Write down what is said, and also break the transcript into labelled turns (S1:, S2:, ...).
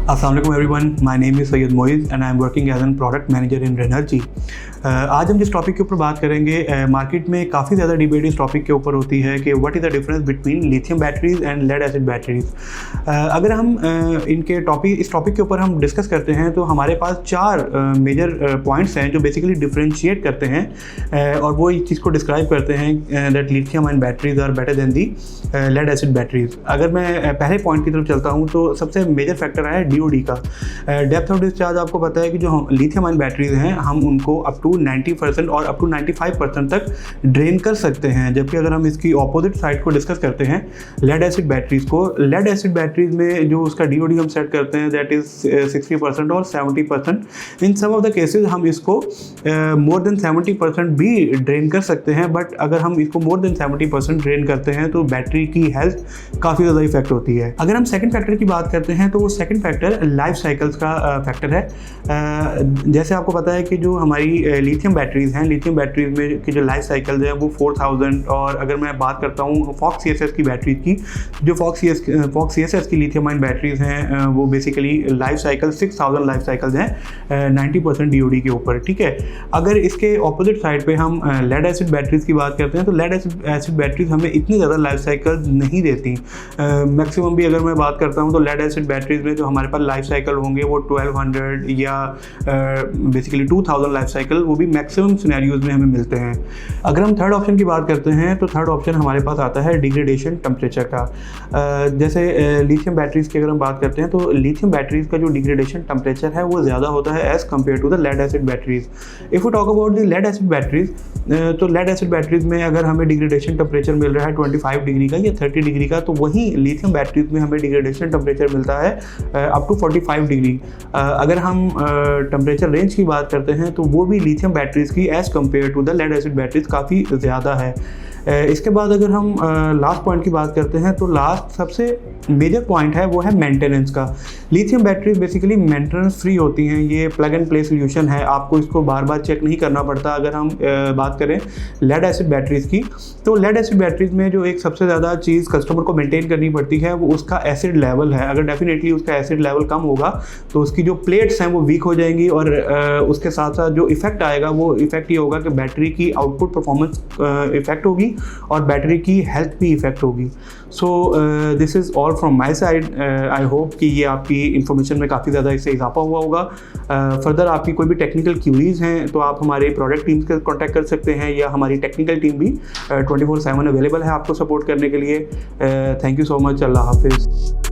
S1: अस्सलाम वालेकुम everyone, my name is Syed Moiz and I am working as an product manager in Renergy. आज हम जिस टॉपिक के ऊपर बात करेंगे, मार्केट में काफ़ी ज़्यादा डिबेट इस टॉपिक के ऊपर होती है कि what is the difference between lithium batteries and lead acid batteries. अगर हम इस टॉपिक के ऊपर हम डिस्कस करते हैं तो हमारे पास चार मेजर पॉइंट्स हैं जो बेसिकली डिफरेंशिएट करते हैं और वो इस चीज़ को डिस्क्राइब करते हैं that lithium and batteries are better than the lead acid batteries. अगर मैं पहले पॉइंट की तरफ चलता हूँ तो सबसे मेजर फैक्टर है DOD का। डेप्थ ऑफ डिस्चार्ज आपको पता है कि जो हम लिथियम आयन बैटरीज हैं हम उनको अप टू 90% और अप टू 95% तक ड्रेन कर सकते हैं, जबकि अगर हम इसकी ऑपोजिट साइड को डिस्कस करते हैं लेड एसिड बैटरीज को, लेड एसिड बैटरीज में जो उसका DOD हम सेट करते हैं दैट इज़ 60% और 70%। इन सम ऑफ द केसेस हम इसको मोर देन 70% भी ड्रेन कर सकते हैं, बट अगर हम इसको मोर देन 70% ड्रेन करते हैं तो बैटरी की हेल्थ काफ़ी ज़्यादा इफेक्ट होती है। अगर हम सेकंड फैक्टर की बात करते हैं तो वो सेकंड फैक्टर लाइफ साइकिल्स का फैक्टर है। जैसे आपको पता है कि जो हमारी लिथियम बैटरीज हैं, लिथियम बैटरीज में की जो लाइफ साइकिल्स हैं वो 4000, और अगर मैं बात करता हूँ फॉक्स CSS की बैटरीज की, जो फॉक्स CSS की लिथियम आयन बैटरीज हैं वो basically life cycle 6000 life cycles हैं 90% DOD के ऊपर। ठीक है, अगर इसके ऑपोजिट साइड पे हम लेड एसिड बैटरीज की बात करते हैं तो लेड एसिड बैटरीज हमें इतनी ज़्यादा लाइफ साइकिल नहीं देती। मैक्सिमम भी अगर मैं बात करता हूँ तो लेड एसिड बैटरीज में जो हमारे पास लाइफ साइकिल होंगे वो 1200 या बेसिकली 2000 लाइफ साइकिल, वो भी मैक्सिमम सिनेरियोज में हमें मिलते हैं। अगर हम थर्ड ऑप्शन की बात करते हैं तो थर्ड ऑप्शन हमारे पास आता है डिग्रेडेशन टेम्परेचर का। जैसे लिथियम बैटरीज की अगर हम बात करते हैं तो लिथियम बैटरीज का जो डिग्रेडेशन टेम्परेचर है वो ज़्यादा होता है as compare to the lead acid batteries. If you talk about the lead acid batteries, तो लेड एसिड बैटरीज में अगर हमें डिग्रेडेशन टेम्परेचर मिल रहा है 25 डिग्री का या 30 डिग्री का, तो वहीं लिथियम बैटरीज में हमें डिग्रेडेशन टेम्परेचर मिलता है अप टू 45 डिग्री। अगर हम टेम्परेचर रेंज की बात करते हैं तो वो भी लिथियम बैटरीज की as compare to the lead acid batteries काफ़ी ज़्यादा है। इसके बाद अगर हम लास्ट पॉइंट की बात करते हैं तो लास्ट सबसे मेजर पॉइंट है वो है मेंटेनेंस का। Lithium batteries basically maintenance free होती हैं, ये प्लग एंड प्ले सोल्यूशन है, आपको इसको बार बार चेक नहीं करना पड़ता। अगर हम बात करें लेड एसिड बैटरीज की, तो लेड एसिड बैटरीज में जो एक सबसे ज़्यादा चीज़ कस्टमर को मेंटेन करनी पड़ती है वो उसका एसिड लेवल है। अगर डेफिनेटली उसका एसिड लेवल कम होगा तो उसकी जो प्लेट्स हैं वो वीक हो जाएंगी, और उसके साथ साथ जो इफेक्ट आएगा वो इफेक्ट ये होगा कि बैटरी की आउटपुट परफॉर्मेंस इफेक्ट होगी और बैटरी की हेल्थ भी इफेक्ट होगी। So this is all from my side. I hope कि ये आपकी इन्फॉर्मेशन में काफ़ी ज़्यादा इससे इजाफा हुआ होगा। फर्दर आपकी कोई भी टेक्निकल क्यूरीज हैं तो आप हमारे प्रोडक्ट टीम से कॉन्टैक्ट कर सकते हैं, या हमारी टेक्निकल टीम भी 24/7 अवेलेबल है आपको सपोर्ट करने के लिए। Thank you so much. अल्लाह हाफिज़।